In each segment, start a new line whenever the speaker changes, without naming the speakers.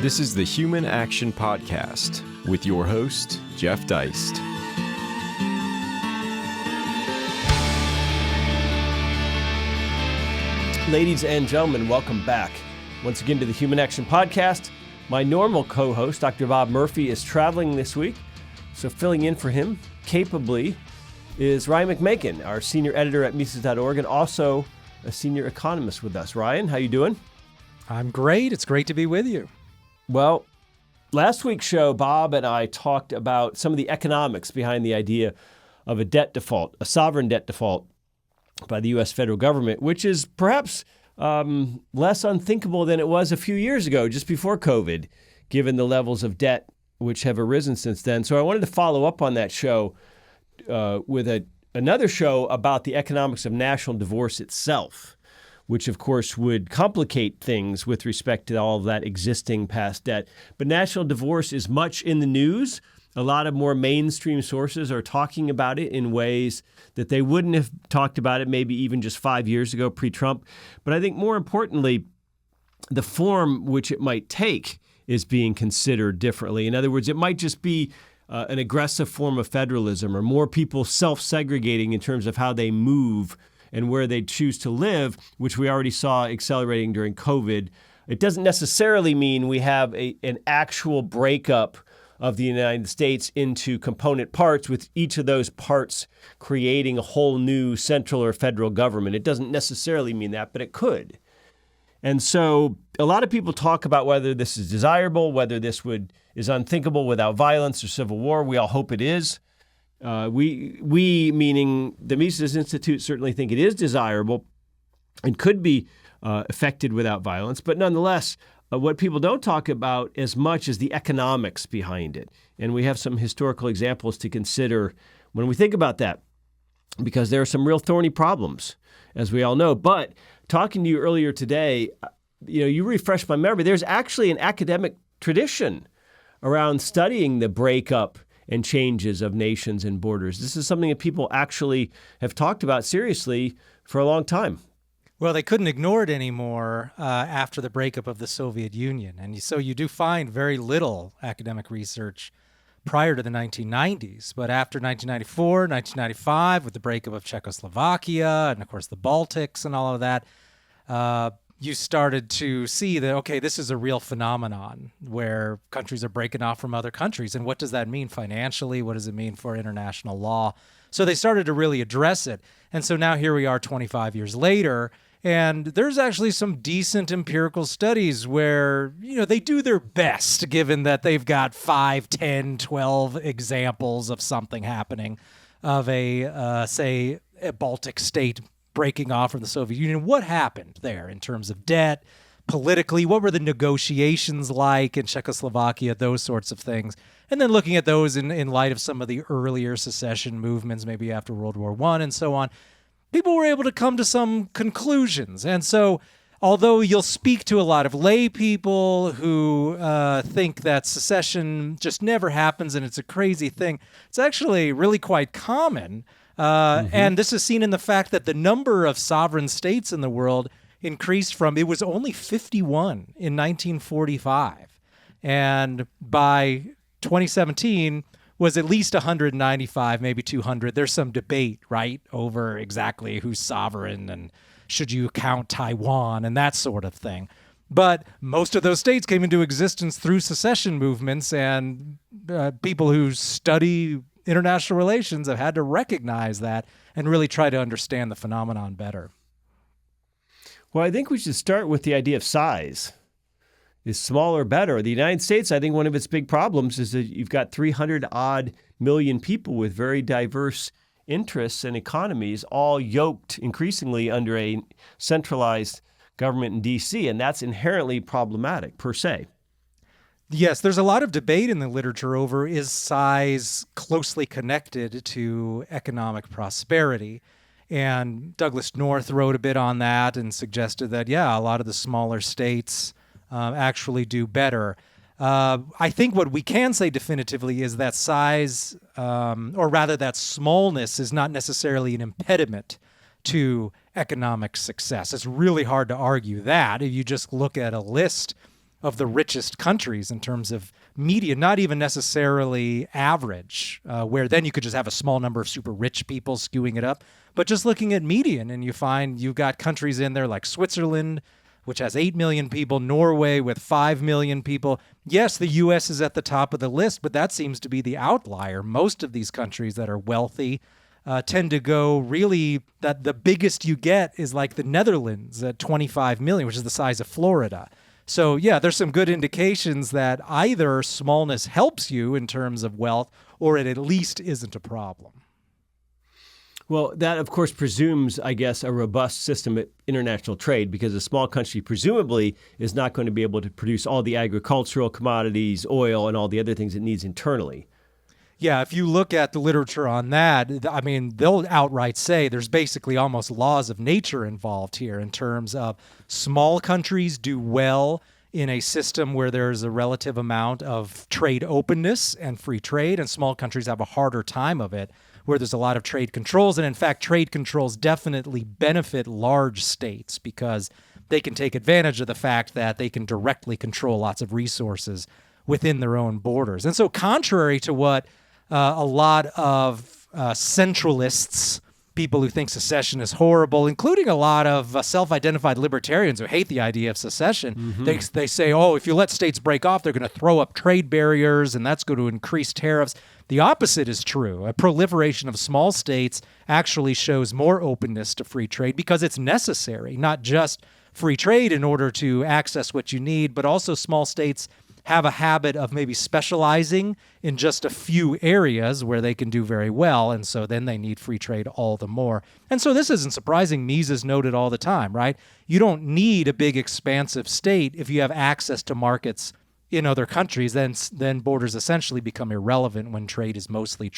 This is the Human Action Podcast with your host, Jeff Deist.
Ladies and gentlemen, welcome back once again to the Human Action Podcast. My normal co-host, Dr. Bob Murphy, is traveling this week, so filling in for him capably is Ryan McMaken, our senior editor at Mises.org and also a senior economist with us. Ryan, how you doing?
I'm great. It's great to be with you.
Well, last week's show, Bob and I talked about some of the economics behind the idea of a debt default, a sovereign debt default by the U.S. federal government, which is perhaps less unthinkable than it was a few years ago, just before COVID, given the levels of debt which have arisen since then. So I wanted to follow up on that show with another show about the economics of national divorce itself, which of course would complicate things with respect to all of that existing past debt. But national divorce is much in the news. A lot of more mainstream sources are talking about it in ways that they wouldn't have talked about it maybe even just 5 years ago, pre-Trump. But I think more importantly, the form which it might take is being considered differently. In other words, it might just be an aggressive form of federalism or more people self-segregating in terms of how they move and where they choose to live, which we already saw accelerating during COVID. It doesn't necessarily mean we have an actual breakup of the United States into component parts, with each of those parts creating a whole new central or federal government. It doesn't necessarily mean that, but it could. And so a lot of people talk about whether this is desirable, whether this is unthinkable without violence or civil war. We all hope it is. We, meaning the Mises Institute, certainly think it is desirable and could be effected without violence. But nonetheless, what people don't talk about as much is the economics behind it. And we have some historical examples to consider when we think about that, because there are some real thorny problems, as we all know. But talking to you earlier today, you refreshed my memory. There's actually an academic tradition around studying the breakup and changes of nations and borders. This is something that people actually have talked about seriously for a long time.
Well, they couldn't ignore it anymore after the breakup of the Soviet Union. And so you do find very little academic research prior to the 1990s. But after 1994, 1995, with the breakup of Czechoslovakia and, of course, the Baltics and all of that, you started to see that, okay, this is a real phenomenon where countries are breaking off from other countries. And what does that mean financially? What does it mean for international law? So they started to really address it. And so now here we are 25 years later, and there's actually some decent empirical studies where, they do their best, given that they've got 5, 10, 12 examples of something happening of say, a Baltic state breaking off from the Soviet Union. What happened there in terms of debt, politically? What were the negotiations like in Czechoslovakia? Those sorts of things. And then looking at those in light of some of the earlier secession movements, maybe after World War I and so on, people were able to come to some conclusions. And so although you'll speak to a lot of lay people who think that secession just never happens and it's a crazy thing, it's actually really quite common. And this is seen in the fact that the number of sovereign states in the world increased from, it was only 51 in 1945. And by 2017 was at least 195, maybe 200. There's some debate, right, over exactly who's sovereign and should you count Taiwan and that sort of thing. But most of those states came into existence through secession movements, and people who study international relations have had to recognize that and really try to understand the phenomenon better.
Well, I think we should start with the idea of size. Is smaller better? The United States, I think one of its big problems is that you've got 300-odd million people with very diverse interests and economies, all yoked increasingly under a centralized government in D.C., and that's inherently problematic per se.
Yes, there's a lot of debate in the literature over, is size closely connected to economic prosperity? And Douglas North wrote a bit on that and suggested that, a lot of the smaller states actually do better. I think what we can say definitively is that size, or rather that smallness, is not necessarily an impediment to economic success. It's really hard to argue that. If you just look at a list of the richest countries in terms of median, not even necessarily average, where then you could just have a small number of super rich people skewing it up, but just looking at median, and you find you've got countries in there like Switzerland, which has 8 million people, Norway with 5 million people. Yes, the U.S. is at the top of the list, but that seems to be the outlier. Most of these countries that are wealthy tend to go really, that the biggest you get is like the Netherlands at 25 million, which is the size of Florida. So yeah, there's some good indications that either smallness helps you in terms of wealth, or it at least isn't a problem.
Well, that, of course, presumes, I guess, a robust system of international trade, because a small country presumably is not going to be able to produce all the agricultural commodities, oil, and all the other things it needs internally.
Yeah, if you look at the literature on that, I mean, they'll outright say there's basically almost laws of nature involved here in terms of small countries do well in a system where there's a relative amount of trade openness and free trade, and small countries have a harder time of it where there's a lot of trade controls. And in fact, trade controls definitely benefit large states because they can take advantage of the fact that they can directly control lots of resources within their own borders. And so contrary to what a lot of centralists, people who think secession is horrible, including a lot of self-identified libertarians who hate the idea of secession, they say, oh, if you let states break off, they're going to throw up trade barriers and that's going to increase tariffs. The opposite is true. A proliferation of small states actually shows more openness to free trade because it's necessary, not just free trade in order to access what you need, but also small states have a habit of maybe specializing in just a few areas where they can do very well, and so then they need free trade all the more. And so this isn't surprising. Mises noted all the time, right? You don't need a big expansive state if you have access to markets in other countries. Then borders essentially become irrelevant when trade is mostly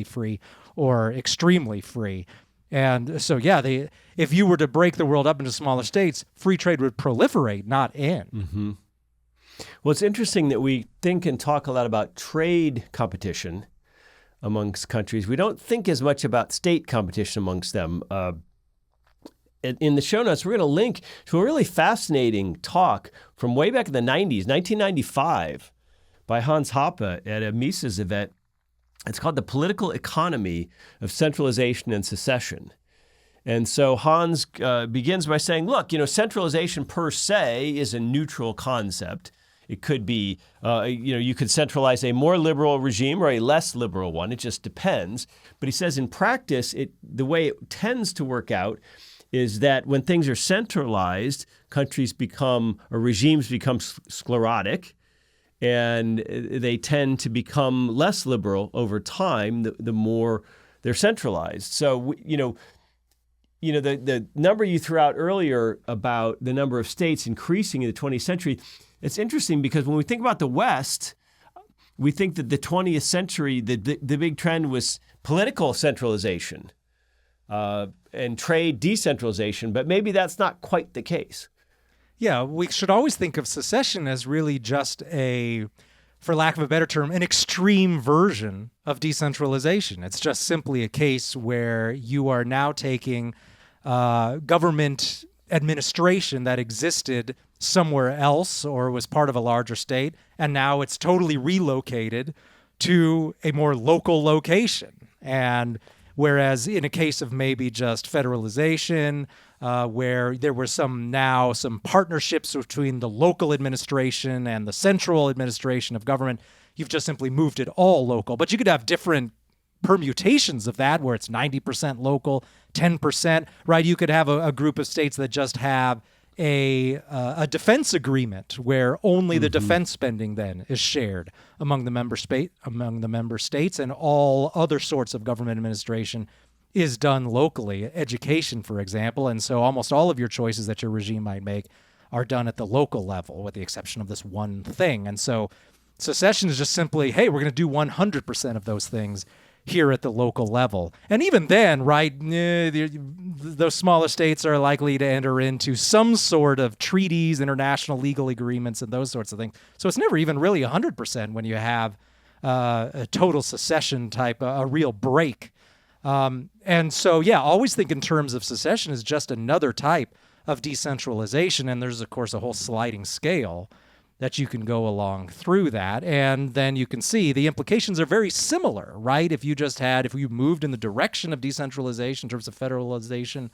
free or extremely free. And so, yeah, if you were to break the world up into smaller states, free trade would proliferate, not end.
Mm-hmm. Well, it's interesting that we think and talk a lot about trade competition amongst countries. We don't think as much about state competition amongst them. In the show notes, we're going to link to a really fascinating talk from way back in the 90s, 1995, by Hans Hoppe at a Mises event. It's called The Political Economy of Centralization and Secession. And so Hans begins by saying, look, centralization per se is a neutral concept. It could be, you could centralize a more liberal regime or a less liberal one. It just depends. But he says in practice, the way it tends to work out is that when things are centralized, regimes become sclerotic, and they tend to become less liberal over time the more they're centralized. So, the number you threw out earlier about the number of states increasing in the 20th century, it's interesting because when we think about the West, we think that the 20th century, the big trend was political centralization and trade decentralization, but maybe that's not quite the case.
Yeah, we should always think of secession as really just for lack of a better term, an extreme version of decentralization. It's just simply a case where you are now taking government administration that existed somewhere else or was part of a larger state, and now it's totally relocated to a more local location. And whereas in a case of maybe just federalization, where there were some partnerships between the local administration and the central administration of government, you've just simply moved it all local. But you could have different permutations of that where it's 90% local, 10%, right? You could have a group of states that just have a defense agreement where only the defense spending then is shared among the member states, and all other sorts of government administration is done locally. Education, for example, and so almost all of your choices that your regime might make are done at the local level, with the exception of this one thing. And so secession is just simply, hey, we're going to do 100% of those things here at the local level. And even then, right, those smaller states are likely to enter into some sort of treaties, international legal agreements, and those sorts of things. So it's never even really 100% when you have a total secession type, a real break. And so, yeah, always think in terms of secession as just another type of decentralization. And there's, of course, a whole sliding scale that you can go along through that. And then you can see the implications are very similar, right? If you moved in the direction of decentralization in terms of federalization,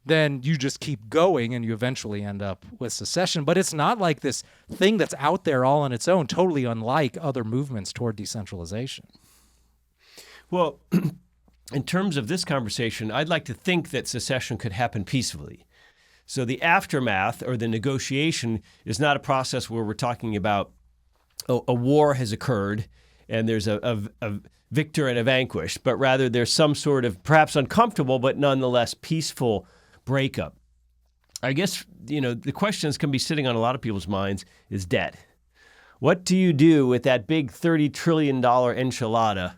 then you just keep going and you eventually end up with secession. But it's not like this thing that's out there all on its own, totally unlike other movements toward decentralization.
Well, in terms of this conversation, I'd like to think that secession could happen peacefully. So the aftermath or the negotiation is not a process where we're talking about a war has occurred and there's a victor and a vanquished, but rather there's some sort of perhaps uncomfortable but nonetheless peaceful breakup. I guess, the questions can be sitting on a lot of people's minds is debt. What do you do with that big $30 trillion enchilada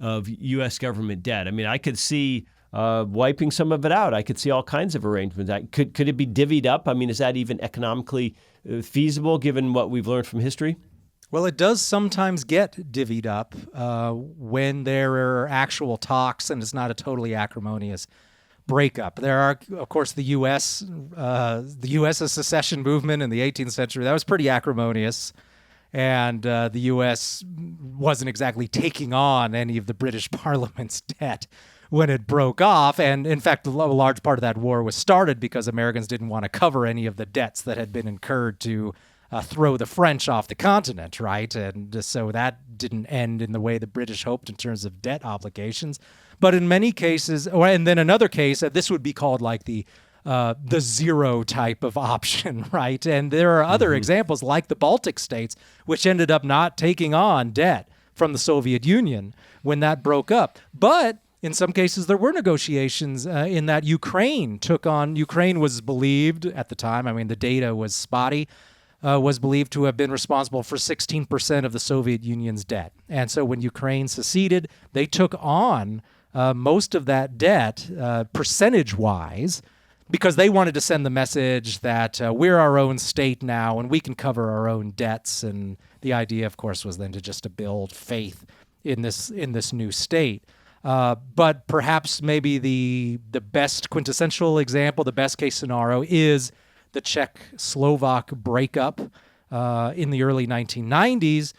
of U.S. government debt? I mean, I could see wiping some of it out. I could see all kinds of arrangements. Could it be divvied up? I mean, is that even economically feasible given what we've learned from history?
Well, it does sometimes get divvied up when there are actual talks and it's not a totally acrimonious breakup. There are, of course, the U.S.'s secession movement in the 18th century. That was pretty acrimonious. And the U.S. wasn't exactly taking on any of the British Parliament's debt when it broke off. And in fact, a large part of that war was started because Americans didn't want to cover any of the debts that had been incurred to throw the French off the continent, right? And so that didn't end in the way the British hoped in terms of debt obligations. But in many cases, and then another case, this would be called like the zero type of option, right? And there are other examples like the Baltic states, which ended up not taking on debt from the Soviet Union when that broke up. But in some cases, there were negotiations in that Ukraine was believed at the time, I mean, the data was spotty, was believed to have been responsible for 16% of the Soviet Union's debt. And so when Ukraine seceded, they took on most of that debt percentage-wise, because they wanted to send the message that we're our own state now and we can cover our own debts. And the idea, of course, was then to build faith in this new state. But perhaps maybe the best quintessential example, the best case scenario, is the Czech-Slovak breakup in the early 1990s,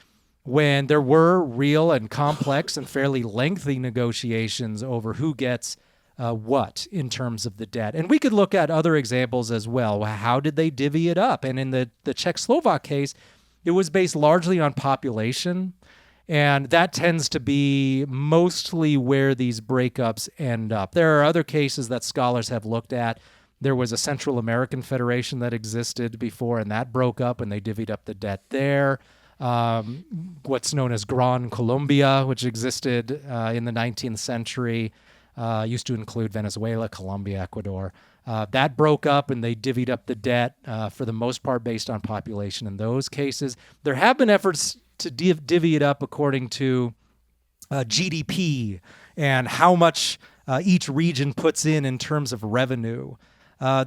when there were real and complex and fairly lengthy negotiations over who gets what in terms of the debt. And we could look at other examples as well. How did they divvy it up? And in the Czech-Slovak case, it was based largely on population. And that tends to be mostly where these breakups end up. There are other cases that scholars have looked at. There was a Central American Federation that existed before, and that broke up, and they divvied up the debt there. What's known as Gran Colombia, which existed in the 19th century, used to include Venezuela, Colombia, Ecuador. That broke up, and they divvied up the debt for the most part based on population in those cases. There have been efforts to divvy it up according to GDP and how much each region puts in terms of revenue.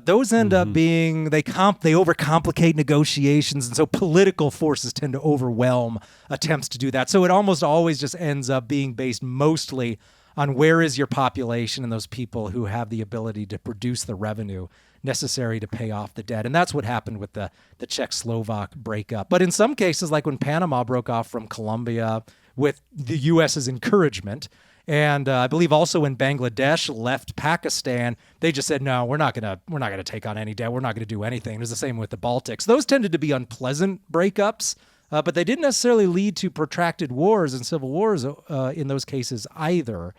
Those end up being, they overcomplicate negotiations, and so political forces tend to overwhelm attempts to do that. So it almost always just ends up being based mostly on where is your population and those people who have the ability to produce the revenue necessary to pay off the debt. And that's what happened with the Czech-Slovak breakup. But in some cases, like when Panama broke off from Colombia with the U.S.'s encouragement, and I believe also when Bangladesh left Pakistan, they just said, no, we're not gonna take on any debt. We're not gonna do anything. It was the same with the Baltics. Those tended to be unpleasant breakups, but they didn't necessarily lead to protracted wars and civil wars in those cases either.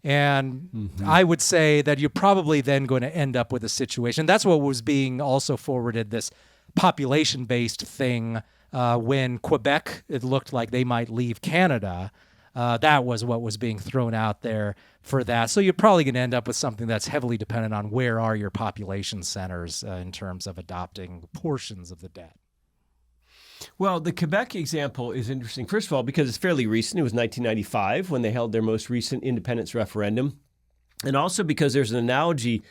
And I would say that you're probably then going to end up with a situation. That's what was being also forwarded, this population-based thing when Quebec, it looked like they might leave Canada. That was what was being thrown out there for that. So you're probably going to end up with something that's heavily dependent on where are your population centers in terms of adopting portions of the debt.
Well, the Quebec example is interesting, first of all, because it's fairly recent. It was 1995 when they held their most recent independence referendum. And also because there's an analogy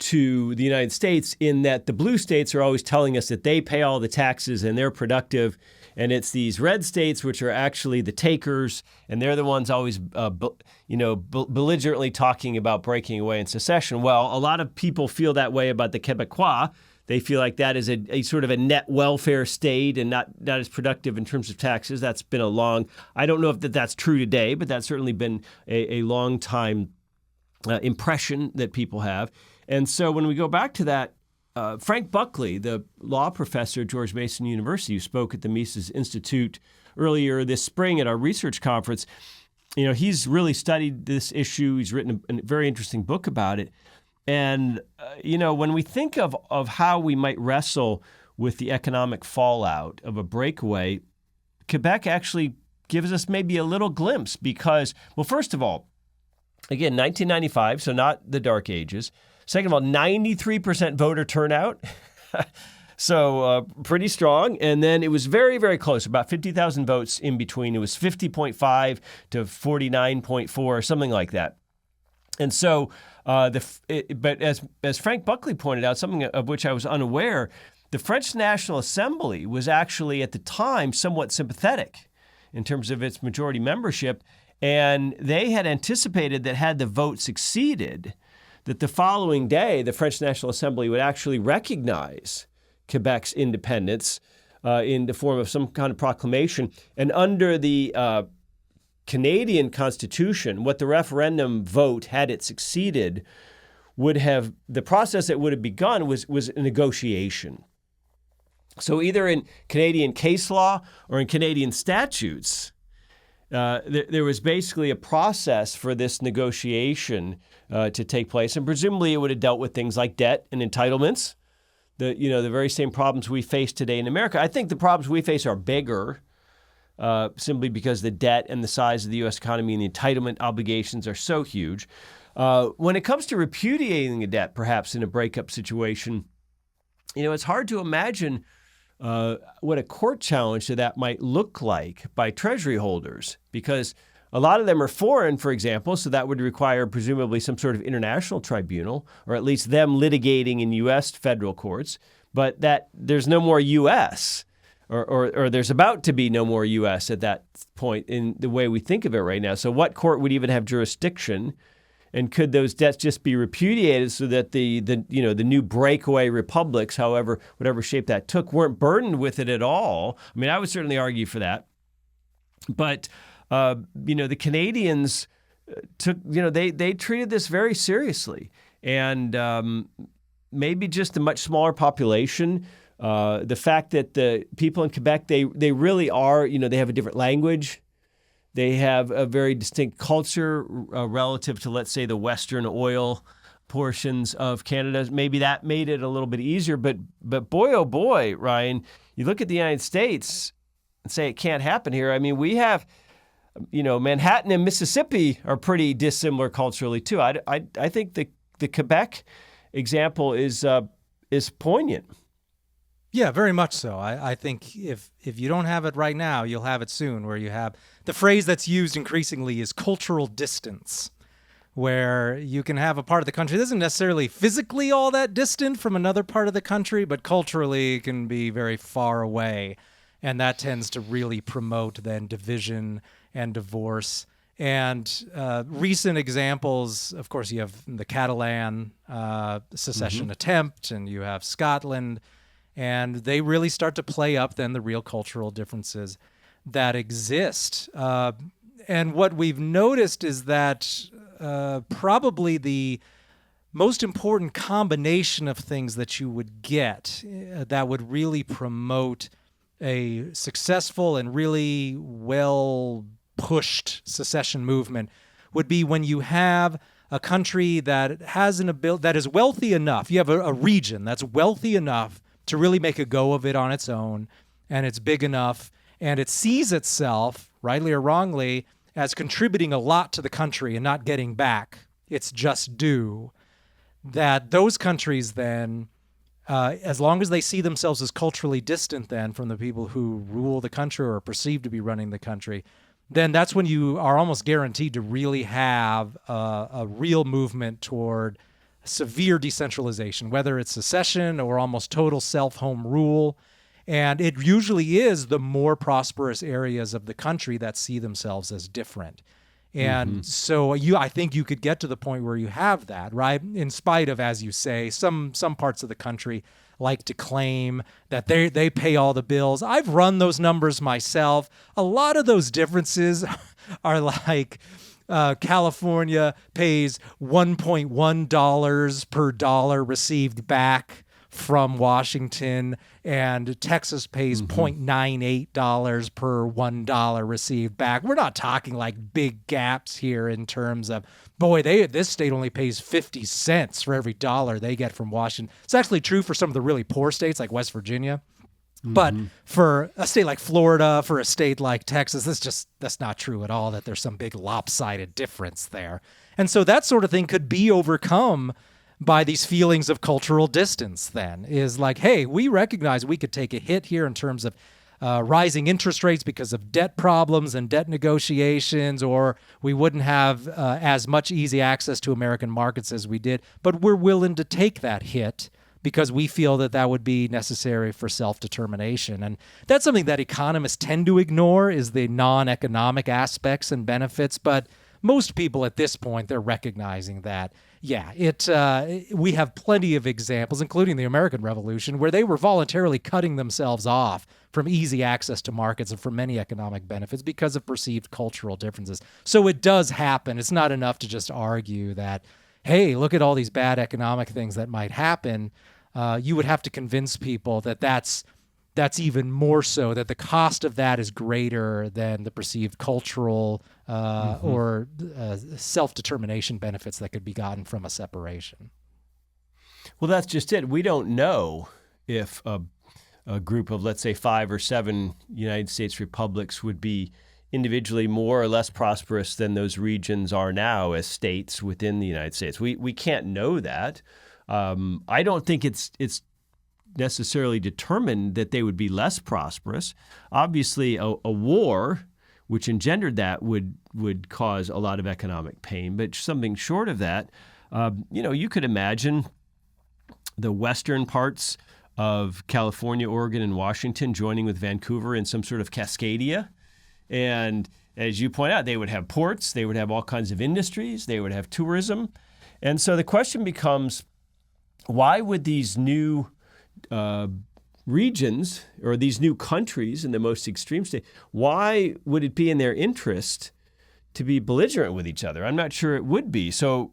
to the United States in that the blue states are always telling us that they pay all the taxes and they're productive. And it's these red states which are actually the takers, and they're the ones always belligerently talking about breaking away in secession. Well, a lot of people feel that way about the Quebecois, They feel like that is a sort of a net welfare state and not as productive in terms of taxes. That's been I don't know if that's true today, but that's certainly been a long time impression that people have. And so when we go back to that, Frank Buckley, the law professor at George Mason University, who spoke at the Mises Institute earlier this spring at our research conference, he's really studied this issue. He's written a very interesting book about it. And, when we think of how we might wrestle with the economic fallout of a breakaway, Quebec actually gives us maybe a little glimpse because, well, first of all, again, 1995, so not the dark ages. Second of all, 93% voter turnout. So pretty strong. And then it was very, very close, about 50,000 votes in between. It was 50.5 to 49.4 or something like that. And so, but as Frank Buckley pointed out, something of which I was unaware, the French National Assembly was actually at the time somewhat sympathetic in terms of its majority membership. And they had anticipated that had the vote succeeded, that the following day, the French National Assembly would actually recognize Quebec's independence in the form of some kind of proclamation. And under the Canadian Constitution, what the referendum vote, had it succeeded, the process that would have begun was a negotiation. So either in Canadian case law or in Canadian statutes, there was basically a process for this negotiation to take place, and presumably it would have dealt with things like debt and entitlements, the very same problems we face today in America. I think the problems we face are bigger, simply because the debt and the size of the U.S. economy and the entitlement obligations are so huge. When it comes to repudiating a debt, perhaps in a breakup situation, it's hard to imagine what a court challenge to that might look like by Treasury holders, because a lot of them are foreign, for example, so that would require presumably some sort of international tribunal, or at least them litigating in U.S. federal courts, but that there's no more U.S., or there's about to be no more U.S. at that point in the way we think of it right now. So what court would even have jurisdiction? And could those debts just be repudiated so that the new breakaway republics, whatever shape that took, weren't burdened with it at all? I mean, I would certainly argue for that. But the Canadians they treated this very seriously, and maybe just a much smaller population. The fact that the people in Quebec they really are they have a different language. They have a very distinct culture relative to, let's say, the Western oil portions of Canada. Maybe that made it a little bit easier. But boy, oh boy, Ryan, you look at the United States and say it can't happen here. I mean, we have, Manhattan and Mississippi are pretty dissimilar culturally too. I think the Quebec example is poignant.
Yeah, very much so. I think if you don't have it right now, you'll have it soon, where you have the phrase that's used increasingly is cultural distance, where you can have a part of the country that isn't necessarily physically all that distant from another part of the country, but culturally it can be very far away. And that tends to really promote then division and divorce. And recent examples, of course, you have the Catalan secession attempt, and you have Scotland. And they really start to play up then the real cultural differences that exist. And what we've noticed is that probably the most important combination of things that you would get that would really promote a successful and really well-pushed secession movement would be when you have a country that has that is wealthy enough. You have a region that's wealthy enough to really make a go of it on its own, and it's big enough, and it sees itself, rightly or wrongly, as contributing a lot to the country and not getting back its just due, that those countries then, as long as they see themselves as culturally distant then from the people who rule the country or are perceived to be running the country, then that's when you are almost guaranteed to really have a real movement toward severe decentralization, whether it's secession or almost total self-home rule. And it usually is the more prosperous areas of the country that see themselves as different. And so I think you could get to the point where you have that, right? In spite of, as you say, some parts of the country like to claim that they pay all the bills. I've run those numbers myself. A lot of those differences are like California pays $1.1 per dollar received back from Washington, and Texas pays $0.98 per $1 received back. We're not talking like big gaps here in terms of, boy, this state only pays 50 cents for every dollar they get from Washington. It's actually true for some of the really poor states like West Virginia. But for a state like Florida, for a state like Texas, that's not true at all, that there's some big lopsided difference there. And so that sort of thing could be overcome by these feelings of cultural distance then, is like, hey, we recognize we could take a hit here in terms of rising interest rates because of debt problems and debt negotiations, or we wouldn't have as much easy access to American markets as we did, but we're willing to take that hit because we feel that would be necessary for self-determination. And that's something that economists tend to ignore, is the non-economic aspects and benefits, but most people at this point, they're recognizing that, yeah, we have plenty of examples, including the American Revolution, where they were voluntarily cutting themselves off from easy access to markets and from many economic benefits because of perceived cultural differences. So it does happen. It's not enough to just argue that, hey, look at all these bad economic things that might happen. You would have to convince people that that's even more so, that the cost of that is greater than the perceived cultural or self-determination benefits that could be gotten from a separation.
Well, that's just it. We don't know if a group of, let's say, 5 or 7 United States republics would be individually more or less prosperous than those regions are now as states within the United States. We can't know that. I don't think it's necessarily determined that they would be less prosperous. Obviously, a war which engendered that would cause a lot of economic pain, but something short of that, you could imagine the western parts of California, Oregon, and Washington joining with Vancouver in some sort of Cascadia. And as you point out, they would have ports, they would have all kinds of industries, they would have tourism. And so the question becomes, why would these new regions or these new countries in the most extreme state, why would it be in their interest to be belligerent with each other? I'm not sure it would be. So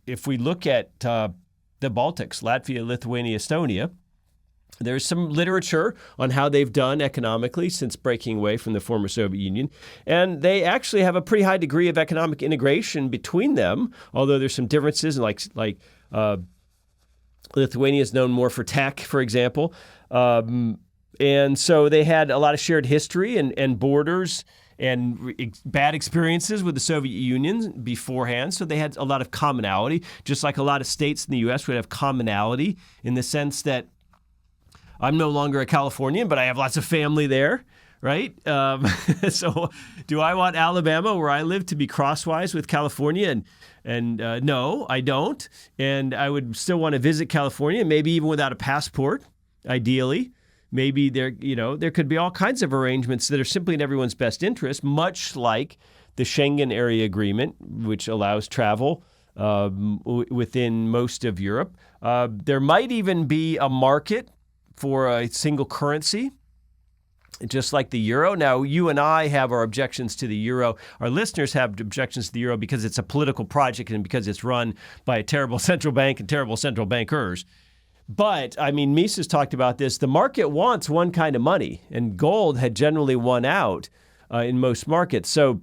if we look at the Baltics, Latvia, Lithuania, Estonia, there's some literature on how they've done economically since breaking away from the former Soviet Union. And they actually have a pretty high degree of economic integration between them, although there's some differences, like Lithuania is known more for tech, for example. And so they had a lot of shared history and borders and bad experiences with the Soviet Union beforehand. So they had a lot of commonality, just like a lot of states in the U.S. would have commonality in the sense that I'm no longer a Californian, but I have lots of family there, right? So do I want Alabama, where I live, to be crosswise with California? And no, I don't. And I would still want to visit California, maybe even without a passport, ideally. Maybe there could be all kinds of arrangements that are simply in everyone's best interest, much like the Schengen Area Agreement, which allows travel within most of Europe. There might even be a market for a single currency, just like the euro. Now, you and I have our objections to the euro. Our listeners have objections to the euro because it's a political project and because it's run by a terrible central bank and terrible central bankers. But, I mean, Mises talked about this. The market wants one kind of money, and gold had generally won out in most markets. So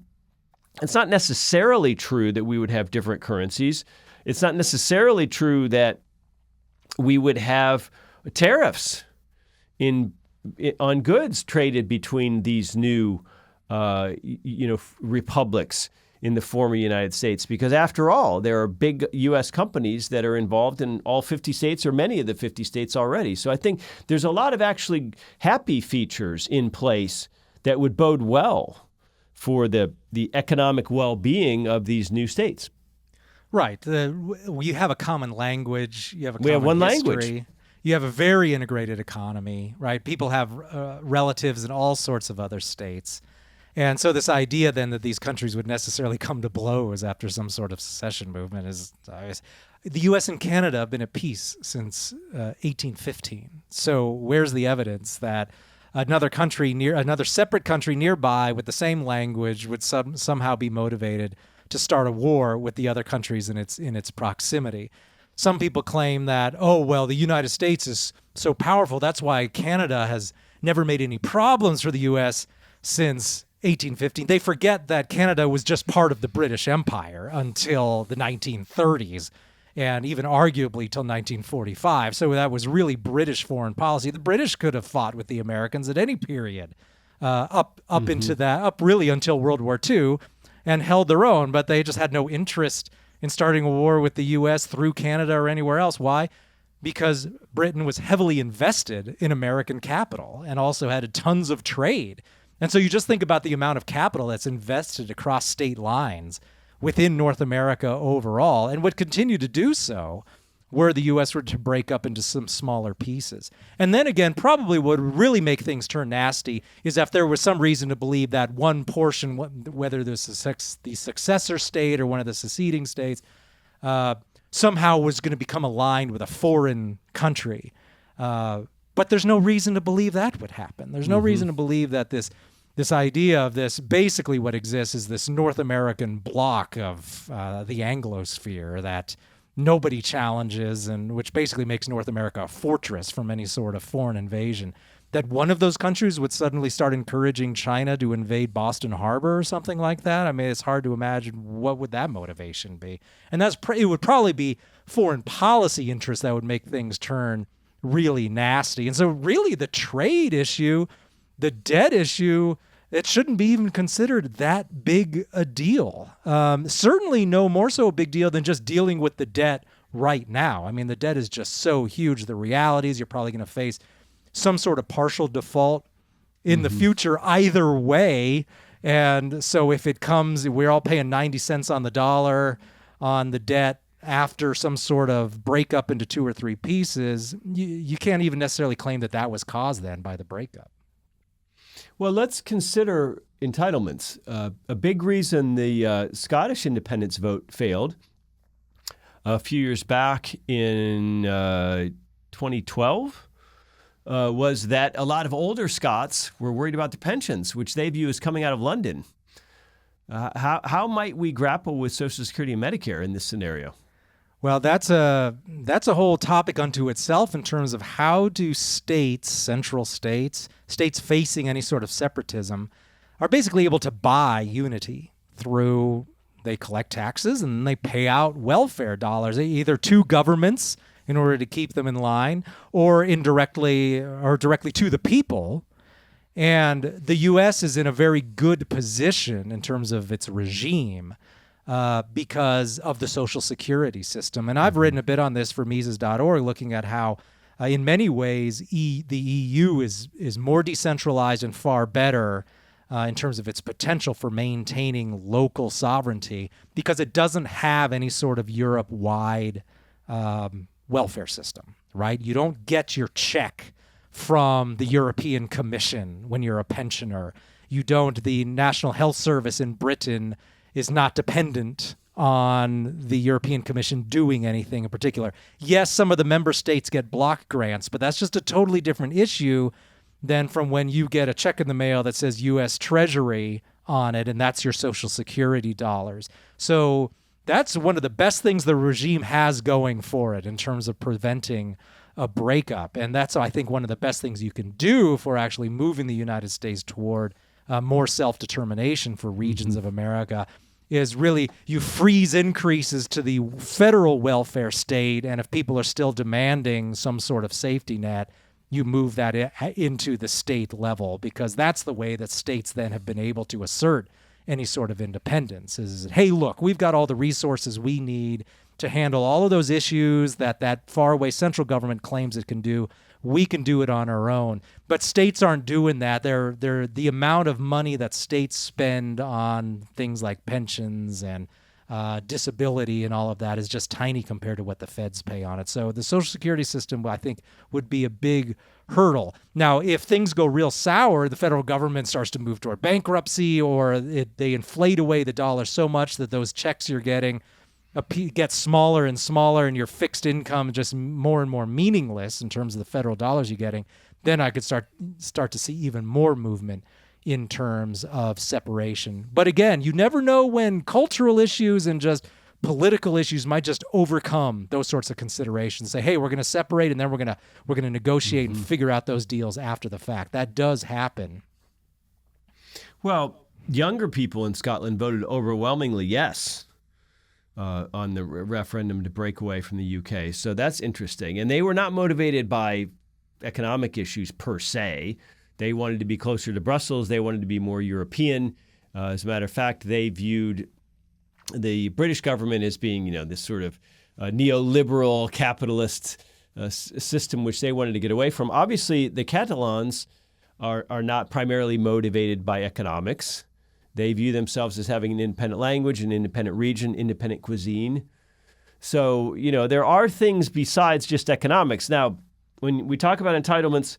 it's not necessarily true that we would have different currencies. It's not necessarily true that we would have tariffs on goods traded between these new, republics in the former United States. Because after all, there are big U.S. companies that are involved in all 50 states or many of the 50 states already. So I think there's a lot of actually happy features in place that would bode well for the economic well-being of these new states.
Right. You have a common language. You have a common
We have one
history.
language.
You have a very integrated economy, right? People have relatives in all sorts of other states. And so this idea then that these countries would necessarily come to blows after some sort of secession movement is the U.S. and Canada have been at peace since 1815. So where's the evidence that another separate country nearby with the same language would somehow be motivated to start a war with the other countries in its proximity? Some people claim that, the United States is so powerful, that's why Canada has never made any problems for the U.S. since 1815. They forget that Canada was just part of the British Empire until the 1930s, and even arguably till 1945. So that was really British foreign policy. The British could have fought with the Americans at any period up into that, up really until World War II, and held their own, but they just had no interest in starting a war with the U.S. through Canada or anywhere else. Why? Because Britain was heavily invested in American capital and also had tons of trade. And so you just think about the amount of capital that's invested across state lines within North America overall, and would continue to do so were the U.S. were to break up into some smaller pieces. And then again, probably what would really make things turn nasty is if there was some reason to believe that one portion, whether this is the successor state or one of the seceding states, somehow was going to become aligned with a foreign country. But there's no reason to believe that would happen. There's no reason to believe that this idea of this, basically what exists is this North American block of the Anglosphere that nobody challenges, and which basically makes North America a fortress from any sort of foreign invasion. That one of those countries would suddenly start encouraging China to invade Boston Harbor or something like that. I mean, it's hard to imagine what would that motivation be. And it would probably be foreign policy interests that would make things turn really nasty. And so really the trade issue, the debt issue, it shouldn't be even considered that big a deal. Certainly no more so a big deal than just dealing with the debt right now. I mean, the debt is just so huge. The reality is you're probably going to face some sort of partial default in the future either way. And so if it comes, we're all paying 90 cents on the dollar on the debt after some sort of breakup into 2 or 3 pieces, you can't even necessarily claim that was caused then by the breakup.
Well, let's consider entitlements. A big reason the Scottish independence vote failed a few years back in 2012 was that a lot of older Scots were worried about their pensions, which they view as coming out of London. How might we grapple with Social Security and Medicare in this scenario?
Well, that's a whole topic unto itself in terms of how do central states facing any sort of separatism, are basically able to buy unity through, they collect taxes and they pay out welfare dollars, either to governments in order to keep them in line, or indirectly or directly to the people. And the U.S. is in a very good position in terms of its regime because of the Social Security system. And I've written a bit on this for Mises.org, looking at how in many ways the EU is more decentralized and far better in terms of its potential for maintaining local sovereignty, because it doesn't have any sort of Europe-wide welfare system, right? You don't get your check from the European Commission when you're a pensioner. The National Health Service in Britain is not dependent on the European Commission doing anything in particular. Yes, some of the member states get block grants, but that's just a totally different issue than from when you get a check in the mail that says U.S. Treasury on it, and that's your Social Security dollars. So that's one of the best things the regime has going for it in terms of preventing a breakup. And that's, I think, one of the best things you can do for actually moving the United States toward more self-determination for regions of America, is really you freeze increases to the federal welfare state, and if people are still demanding some sort of safety net, you move that into the state level, because that's the way that states then have been able to assert any sort of independence is, hey, look, we've got all the resources we need to handle all of those issues that faraway central government claims it can do. We can do it on our own. But states aren't doing that. They're the amount of money that states spend on things like pensions and disability and all of that is just tiny compared to what the feds pay on it. So the Social Security system, I think, would be a big hurdle. Now, if things go real sour, the federal government starts to move toward bankruptcy, or they inflate away the dollar so much that those checks you're getting get smaller and smaller, and your fixed income just more and more meaningless in terms of the federal dollars you're getting, then I could start to see even more movement in terms of separation. But again, you never know when cultural issues and just political issues might just overcome those sorts of considerations. Say, hey, we're going to separate, and then we're going to negotiate and figure out those deals after the fact. That does happen.
Well, younger people in Scotland voted overwhelmingly yes on the referendum to break away from the UK. So that's interesting. And they were not motivated by economic issues per se. They wanted to be closer to Brussels. They wanted to be more European. As a matter of fact, they viewed the British government as being, this sort of neoliberal capitalist system, which they wanted to get away from. Obviously, the Catalans are not primarily motivated by economics. They view themselves as having an independent language, an independent region, independent cuisine. So, there are things besides just economics. Now, when we talk about entitlements,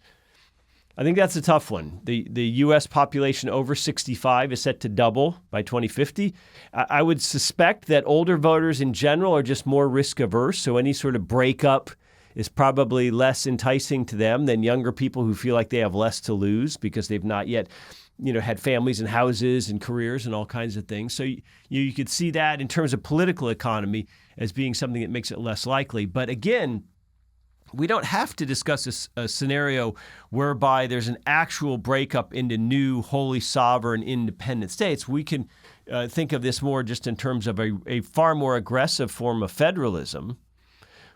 I think that's a tough one. The U.S. population over 65 is set to double by 2050. I would suspect that older voters in general are just more risk averse, so any sort of breakup is probably less enticing to them than younger people who feel like they have less to lose because they've not yet had families and houses and careers and all kinds of things. So you could see that in terms of political economy as being something that makes it less likely. But again, we don't have to discuss a scenario whereby there's an actual breakup into new, wholly sovereign, independent states. We can think of this more just in terms of a far more aggressive form of federalism,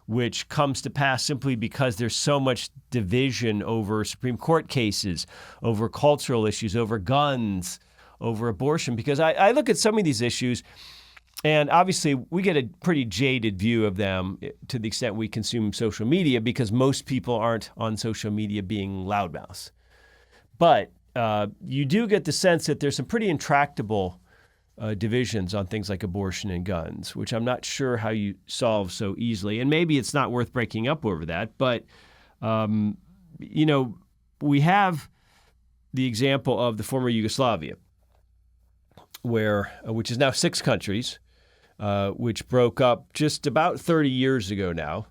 which comes to pass simply because there's so much division over Supreme Court cases, over cultural issues, over guns, over abortion. Because I look at some of these issues, and obviously, we get a pretty jaded view of them to the extent we consume social media because most people aren't on social media being loudmouths. But you do get the sense that there's some pretty intractable divisions on things like abortion and guns, which I'm not sure how you solve so easily. And maybe it's not worth breaking up over that. But, we have the example of the former Yugoslavia, which is now 6 countries, which broke up just about 30 years ago now.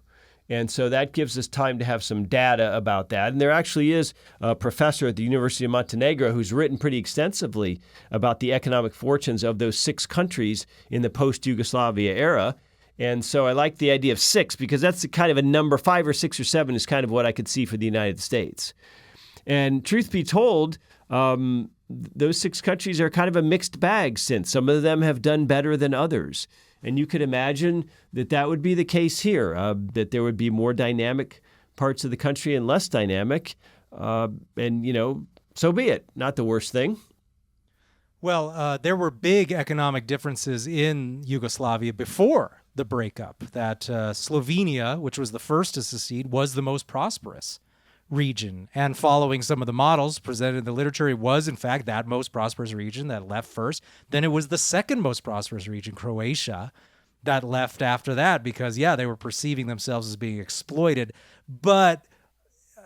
And so that gives us time to have some data about that. And there actually is a professor at the University of Montenegro who's written pretty extensively about the economic fortunes of those 6 countries in the post-Yugoslavia era. And so I like the idea of 6 because that's the kind of a number. 5 or 6 or 7 is kind of what I could see for the United States. And truth be told, those 6 countries are kind of a mixed bag since some of them have done better than others. And you could imagine that would be the case here, that there would be more dynamic parts of the country and less dynamic. And, so be it. Not the worst thing.
Well, there were big economic differences in Yugoslavia before the breakup. That Slovenia, which was the first to secede, was the most prosperous region. And following some of the models presented in the literature, it was, in fact, that most prosperous region that left first. Then it was the second most prosperous region, Croatia, that left after that because, they were perceiving themselves as being exploited. But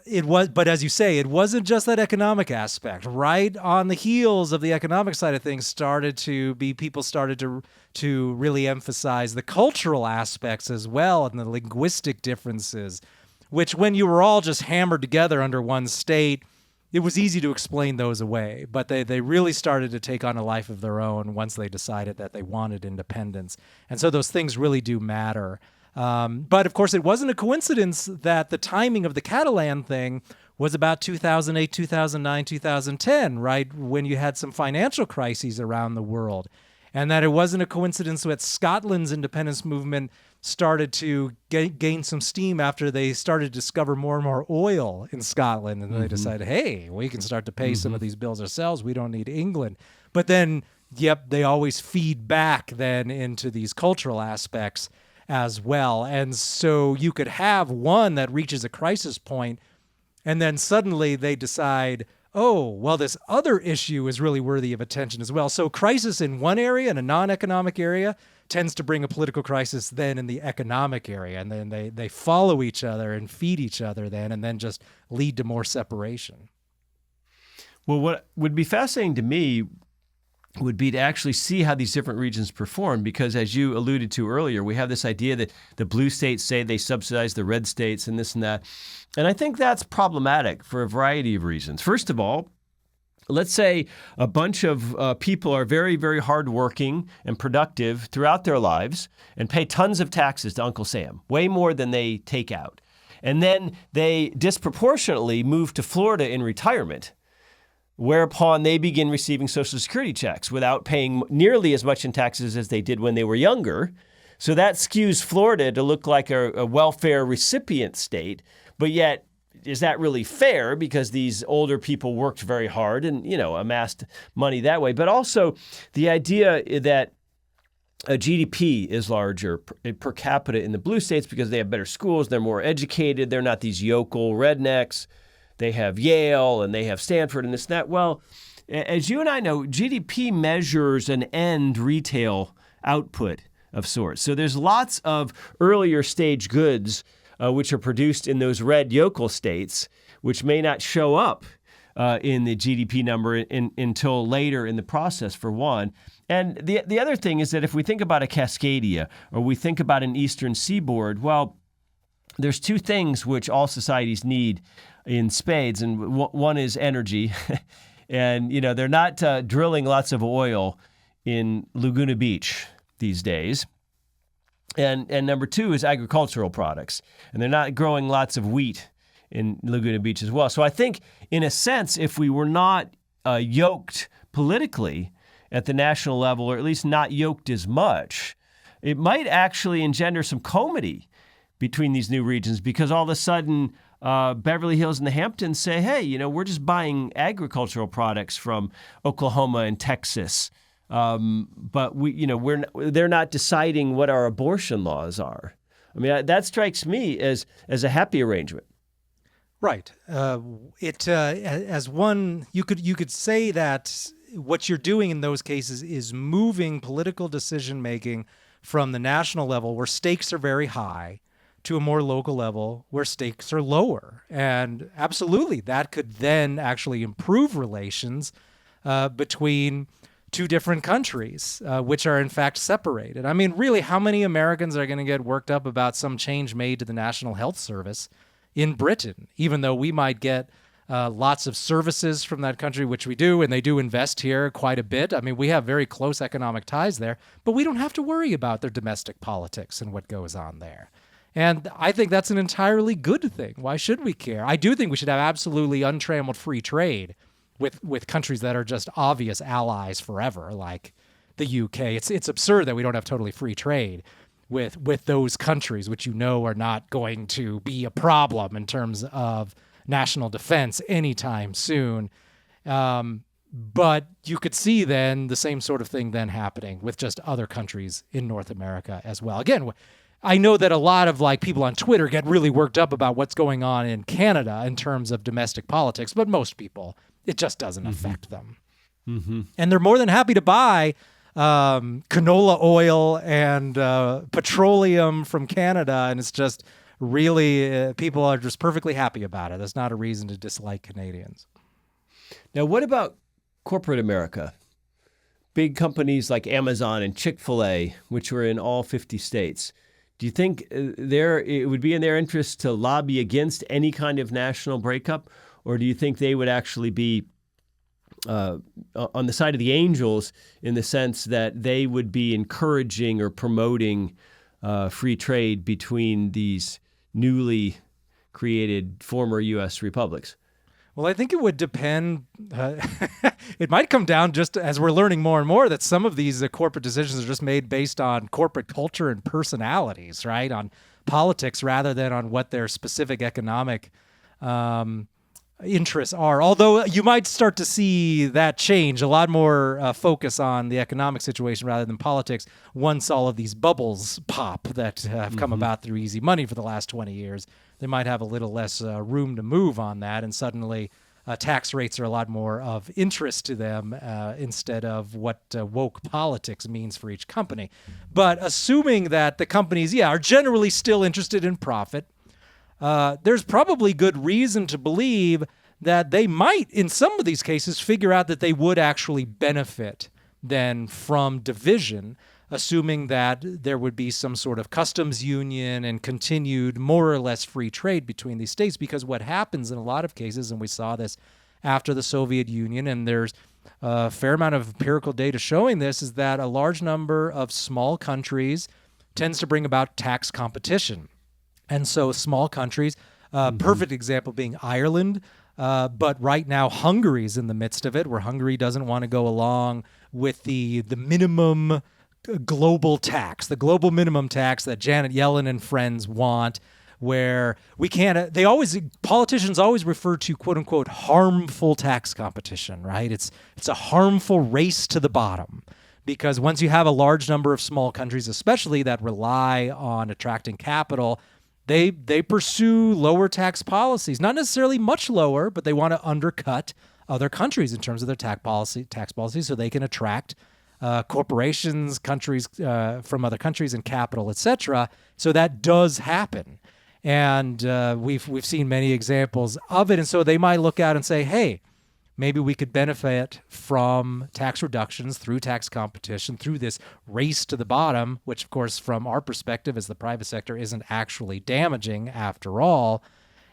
as you say, it wasn't just that economic aspect. Right on the heels of the economic side of things people started to really emphasize the cultural aspects as well and the linguistic differences, which when you were all just hammered together under one state, it was easy to explain those away. But they really started to take on a life of their own once they decided that they wanted independence. And so those things really do matter. But of course, it wasn't a coincidence that the timing of the Catalan thing was about 2008, 2009, 2010, right? When you had some financial crises around the world. And that it wasn't a coincidence that Scotland's independence movement started to gain some steam after they started to discover more and more oil in Scotland. And they decided, hey, we can start to pay some of these bills ourselves. We don't need England. But then, they always feed back then into these cultural aspects as well. And so you could have one that reaches a crisis point, and then suddenly they decide, oh, well, this other issue is really worthy of attention as well. So crisis in one area, in a non-economic area, tends to bring a political crisis then in the economic area, and then they follow each other and feed each other then, and then just lead to more separation.
Well, what would be fascinating to me would be to actually see how these different regions perform, because as you alluded to earlier, we have this idea that the blue states say they subsidize the red states and this and that. And I think that's problematic for a variety of reasons. First of all, let's say a bunch of people are very, very hardworking and productive throughout their lives and pay tons of taxes to Uncle Sam, way more than they take out. And then they disproportionately move to Florida in retirement, whereupon they begin receiving Social Security checks without paying nearly as much in taxes as they did when they were younger. So that skews Florida to look like a welfare recipient state, but yet is that really fair? Because these older people worked very hard and, amassed money that way. But also the idea that a GDP is larger per capita in the blue states because they have better schools, they're more educated, they're not these yokel rednecks. They have Yale and they have Stanford and this and that. Well, as you and I know, GDP measures an end retail output of sorts. So there's lots of earlier stage goods which are produced in those red yokel states, which may not show up in the GDP number until later in the process, for one. And the other thing is that if we think about a Cascadia or we think about an Eastern Seaboard, well, there's two things which all societies need in spades, and one is energy. And, they're not drilling lots of oil in Laguna Beach these days. And number two is agricultural products. And they're not growing lots of wheat in Laguna Beach as well. So I think, in a sense, if we were not yoked politically at the national level, or at least not yoked as much, it might actually engender some comity between these new regions, because all of a sudden Beverly Hills and the Hamptons say, hey, we're just buying agricultural products from Oklahoma and Texas. But they're not deciding what our abortion laws are. I mean, that strikes me as a happy arrangement.
Right. As one, you could say that what you're doing in those cases is moving political decision making from the national level, where stakes are very high, to a more local level where stakes are lower. And absolutely, that could then actually improve relations between two different countries, which are in fact separated. I mean, really, how many Americans are going to get worked up about some change made to the National Health Service in Britain, even though we might get lots of services from that country, which we do, and they do invest here quite a bit. I mean, we have very close economic ties there, but we don't have to worry about their domestic politics and what goes on there. And I think that's an entirely good thing. Why should we care? I do think we should have absolutely untrammeled free trade with countries that are just obvious allies forever, like the UK. It's absurd that we don't have totally free trade with those countries, which are not going to be a problem in terms of national defense anytime soon. But you could see then the same sort of thing then happening with just other countries in North America as well. Again, I know that a lot of people on Twitter get really worked up about what's going on in Canada in terms of domestic politics, but most people, it just doesn't affect them. Mm-hmm. And they're more than happy to buy canola oil and petroleum from Canada, and it's just really, people are just perfectly happy about it. That's not a reason to dislike Canadians.
Now, what about corporate America? Big companies like Amazon and Chick-fil-A, which were in all 50 states. Do you think it would be in their interest to lobby against any kind of national breakup, or do you think they would actually be on the side of the angels in the sense that they would be encouraging or promoting free trade between these newly created former U.S. republics?
Well, I think it would depend. It might come down, just as we're learning more and more, that some of these corporate decisions are just made based on corporate culture and personalities, right? On politics rather than on what their specific economic interests are. Although you might start to see that change, a lot more focus on the economic situation rather than politics, once all of these bubbles pop that have come about through easy money for the last 20 years. They might have a little less room to move on that, and suddenly tax rates are a lot more of interest to them instead of what woke politics means for each company. But assuming that the companies, are generally still interested in profit, there's probably good reason to believe that they might, in some of these cases, figure out that they would actually benefit then from division, assuming that there would be some sort of customs union and continued more or less free trade between these states. Because what happens in a lot of cases, and we saw this after the Soviet Union, and there's a fair amount of empirical data showing this, is that a large number of small countries tends to bring about tax competition. And so small countries, perfect example being Ireland, but right now Hungary's in the midst of it, where Hungary doesn't want to go along with the minimum global tax, the global minimum tax that Janet Yellen and friends want, where we can't, politicians always refer to quote unquote harmful tax competition, right? It's a harmful race to the bottom, because once you have a large number of small countries, especially that rely on attracting capital, they pursue lower tax policies, not necessarily much lower, but they want to undercut other countries in terms of their tax policy, so they can attract corporations, countries from other countries, and capital, etc. So that does happen, and we've seen many examples of it. And so they might look out and say, "Hey, maybe we could benefit from tax reductions through tax competition, through this race to the bottom," which, of course, from our perspective as the private sector, isn't actually damaging after all.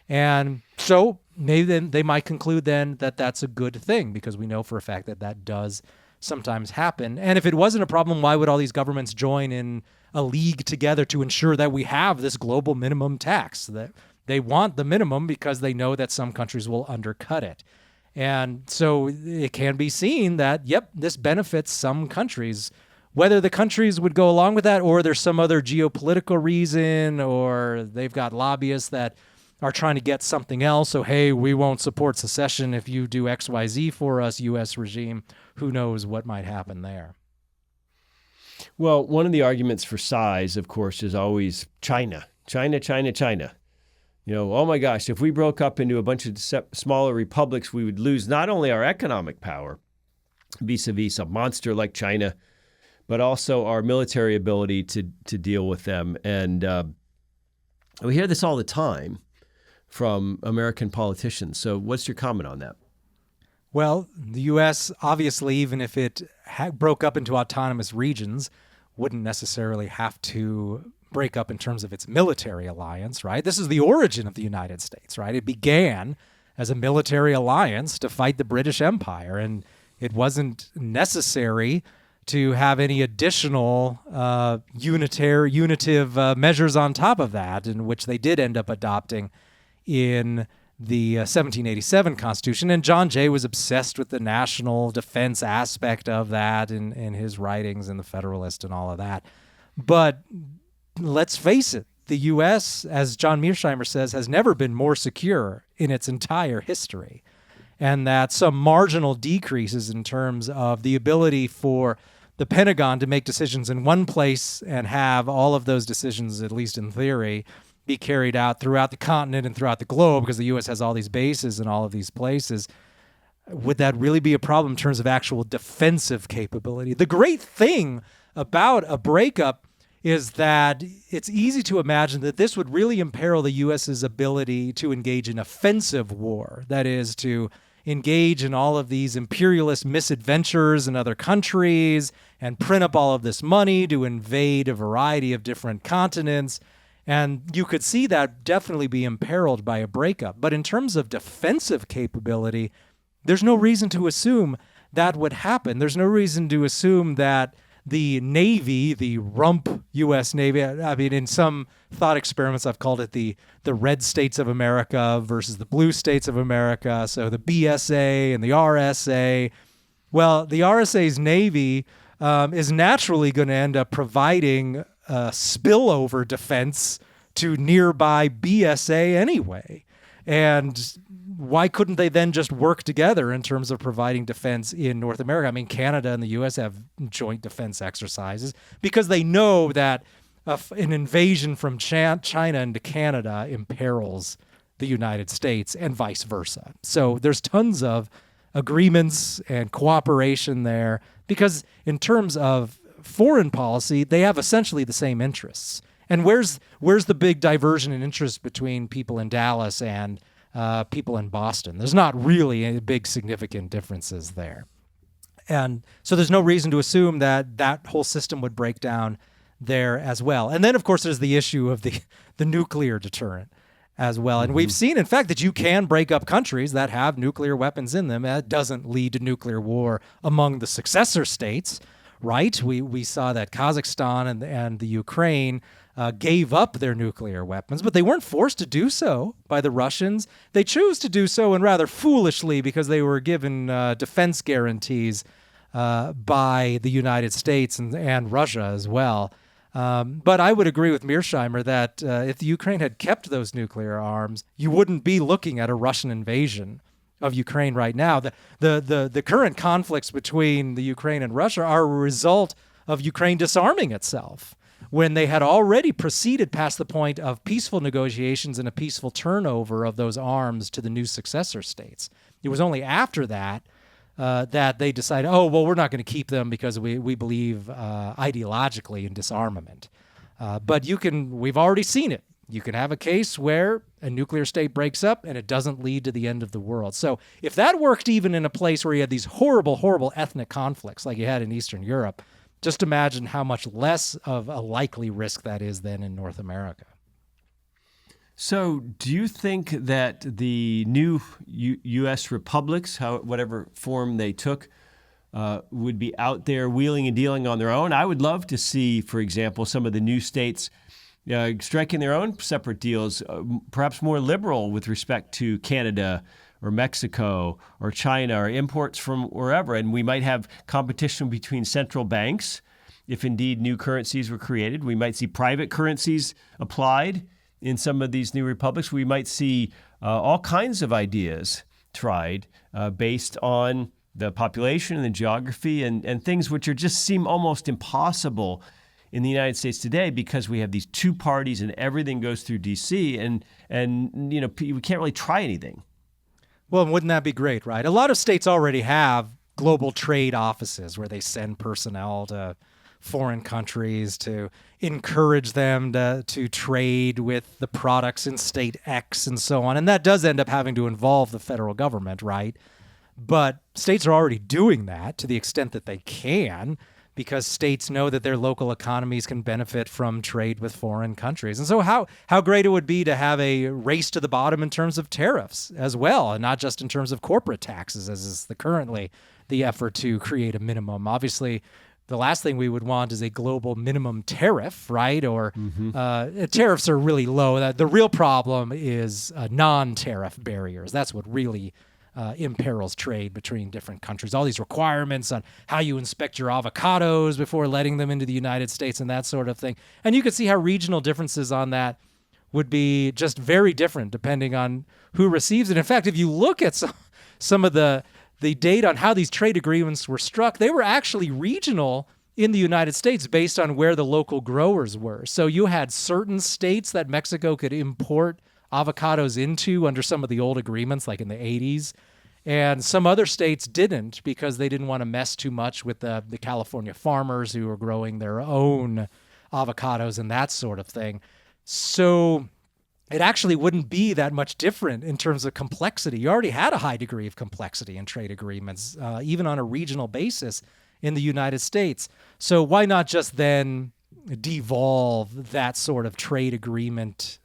And so maybe then they might conclude then that that's a good thing, because we know for a fact that that does sometimes happen. And if it wasn't a problem, why would all these governments join in a league together to ensure that we have this global minimum tax? That they want the minimum because they know that some countries will undercut it. And so it can be seen that, yep, this benefits some countries. Whether the countries would go along with that, or there's some other geopolitical reason, or they've got lobbyists that are trying to get something else. So, hey, we won't support secession if you do XYZ for us, U.S. regime. Who knows what might happen there?
Well, one of the arguments for size, of course, is always China. You know, oh my gosh, if we broke up into a bunch of smaller republics, we would lose not only our economic power vis-a-vis a monster like China, but also our military ability to deal with them. And we hear this all the time from American politicians. So what's your comment on that?
Well, the U.S., obviously, even if it broke up into autonomous regions, wouldn't necessarily have to break up in terms of its military alliance, right? This is the origin of the United States, right? It began as a military alliance to fight the British Empire, and it wasn't necessary to have any additional unitive measures on top of that, in which they did end up adopting in the 1787 Constitution. And John Jay was obsessed with the national defense aspect of that in his writings in the Federalist and all of that. But let's face it, the U.S., as John Mearsheimer says, has never been more secure in its entire history. And that some marginal decreases in terms of the ability for the Pentagon to make decisions in one place and have all of those decisions, at least in theory, be carried out throughout the continent and throughout the globe, because the U.S. has all these bases in all of these places. Would that really be a problem in terms of actual defensive capability? The great thing about a breakup is that it's easy to imagine that this would really imperil the U.S.'s ability to engage in offensive war. That is, to engage in all of these imperialist misadventures in other countries and print up all of this money to invade a variety of different continents. And you could see that definitely be imperiled by a breakup. But in terms of defensive capability, there's no reason to assume that would happen. There's no reason to assume that the Navy, the rump U.S. Navy, I mean, in some thought experiments, I've called it the red states of America versus the blue states of America. So the BSA and the RSA. Well, the RSA's Navy is naturally going to end up providing spillover defense to nearby BSA anyway. And why couldn't they then just work together in terms of providing defense in North America? I mean, Canada and the U.S. have joint defense exercises because they know that an invasion from China into Canada imperils the United States and vice versa. So there's tons of agreements and cooperation there because in terms of foreign policy, they have essentially the same interests. And where's the big diversion in interest between people in Dallas and people in Boston? There's not really any big significant differences there. And so there's no reason to assume that that whole system would break down there as well. And then, of course, there's the issue of the nuclear deterrent as well. And we've seen, in fact, that you can break up countries that have nuclear weapons in them. That doesn't lead to nuclear war among the successor states, right? We saw that Kazakhstan and the Ukraine gave up their nuclear weapons, but they weren't forced to do so by the Russians. They chose to do so, and rather foolishly, because they were given defense guarantees by the United States and Russia as well. But I would agree with Mearsheimer that if the Ukraine had kept those nuclear arms, you wouldn't be looking at a Russian invasion of Ukraine right now. The current conflicts between the Ukraine and Russia are a result of Ukraine disarming itself when they had already proceeded past the point of peaceful negotiations and a peaceful turnover of those arms to the new successor states. It was only after that that they decided, oh, well, we're not going to keep them because we believe ideologically in disarmament. But we've already seen it. You can have a case where a nuclear state breaks up and it doesn't lead to the end of the world. So if that worked even in a place where you had these horrible, horrible ethnic conflicts like you had in Eastern Europe, just imagine how much less of a likely risk that is than in North America.
So do you think that the new U.S. republics, whatever form they took, would be out there wheeling and dealing on their own? I would love to see, for example, some of the new states striking their own separate deals, perhaps more liberal with respect to Canada or Mexico or China or imports from wherever. And we might have competition between central banks if indeed new currencies were created. We might see private currencies applied in some of these new republics. We might see all kinds of ideas tried based on the population and the geography and things which just seem almost impossible in the United States today because we have these two parties and everything goes through D.C. and we can't really try anything.
Well, wouldn't that be great, right? A lot of states already have global trade offices where they send personnel to foreign countries to encourage them to trade with the products in state X and so on. And that does end up having to involve the federal government, right? But states are already doing that to the extent that they can because states know that their local economies can benefit from trade with foreign countries. And so how great it would be to have a race to the bottom in terms of tariffs as well, and not just in terms of corporate taxes, as is currently the effort to create a minimum. Obviously, the last thing we would want is a global minimum tariff, right? Or tariffs are really low. The real problem is non-tariff barriers. That's what really imperils trade between different countries. All these requirements on how you inspect your avocados before letting them into the United States and that sort of thing. And you can see how regional differences on that would be just very different depending on who receives it. In fact, if you look at some of the data on how these trade agreements were struck, they were actually regional in the United States based on where the local growers were. So you had certain states that Mexico could import avocados into under some of the old agreements, like in the 80s. And some other states didn't because they didn't want to mess too much with the California farmers who were growing their own avocados and that sort of thing. So it actually wouldn't be that much different in terms of complexity. You already had a high degree of complexity in trade agreements, even on a regional basis in the United States. So why not just then devolve that sort of trade agreement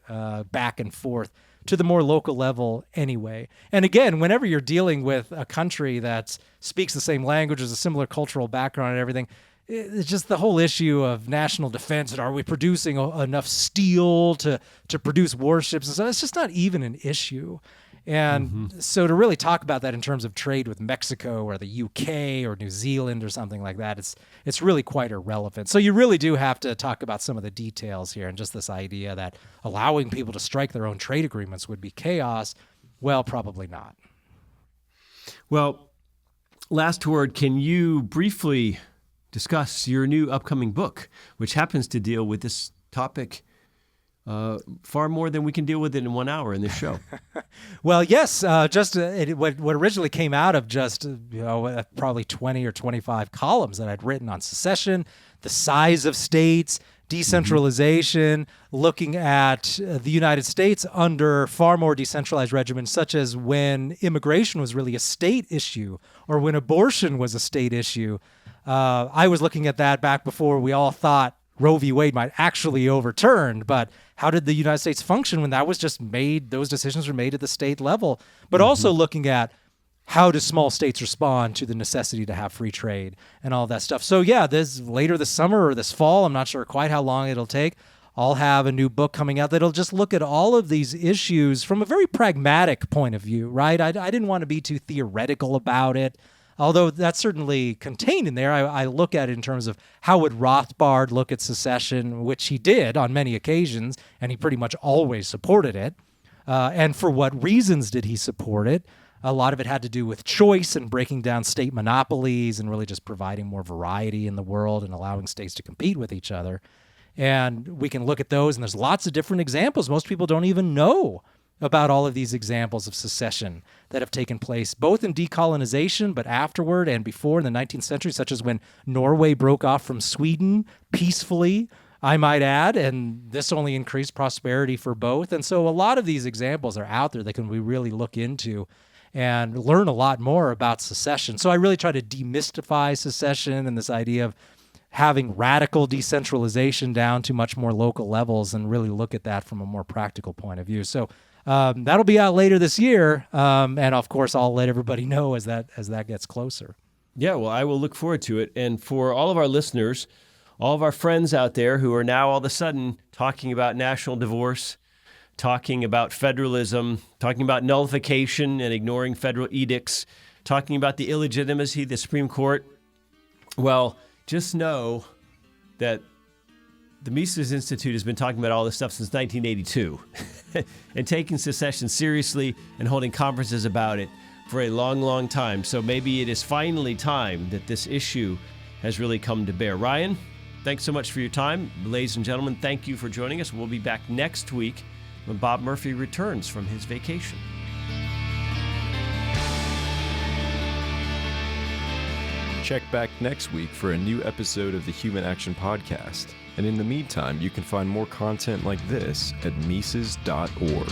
back and forth to the more local level anyway? And again, whenever you're dealing with a country that speaks the same language, has a similar cultural background and everything, it's just the whole issue of national defense and are we producing enough steel to produce warships and so it's just not even an issue. And so to really talk about that in terms of trade with Mexico or the UK or New Zealand or something like that, it's really quite irrelevant. So you really do have to talk about some of the details here and just this idea that allowing people to strike their own trade agreements would be chaos. Well, probably not.
Well, last word, can you briefly discuss your new upcoming book, which happens to deal with this topic far more than we can deal with in 1 hour in this show.
Well, yes, what originally came out of just probably 20 or 25 columns that I'd written on secession, the size of states, decentralization, looking at the United States under far more decentralized regimens, such as when immigration was really a state issue or when abortion was a state issue. I was looking at that back before we all thought Roe v. Wade might actually overturn, but how did the United States function when that was just made, those decisions were made at the state level? But also looking at how do small states respond to the necessity to have free trade and all that stuff. So yeah, later this summer or this fall, I'm not sure quite how long it'll take, I'll have a new book coming out that'll just look at all of these issues from a very pragmatic point of view, right? I didn't want to be too theoretical about it. Although that's certainly contained in there, I look at it in terms of how would Rothbard look at secession, which he did on many occasions, and he pretty much always supported it. And for what reasons did he support it? A lot of it had to do with choice and breaking down state monopolies and really just providing more variety in the world and allowing states to compete with each other. And we can look at those, and there's lots of different examples. Most people don't even know about all of these examples of secession that have taken place, both in decolonization, but afterward and before in the 19th century, such as when Norway broke off from Sweden peacefully, I might add, and this only increased prosperity for both. And so a lot of these examples are out there that we really look into and learn a lot more about secession. So I really try to demystify secession and this idea of having radical decentralization down to much more local levels and really look at that from a more practical point of view. So that'll be out later this year, and of course I'll let everybody know as that gets closer.
Yeah, well, I will look forward to it. And for all of our listeners, all of our friends out there who are now all of a sudden talking about national divorce, talking about federalism, talking about nullification and ignoring federal edicts, talking about the illegitimacy of the Supreme Court, well, just know that the Mises Institute has been talking about all this stuff since 1982 and taking secession seriously and holding conferences about it for a long, long time. So maybe it is finally time that this issue has really come to bear. Ryan, thanks so much for your time. Ladies and gentlemen, thank you for joining us. We'll be back next week when Bob Murphy returns from his vacation.
Check back next week for a new episode of the Human Action Podcast. And in the meantime, you can find more content like this at Mises.org.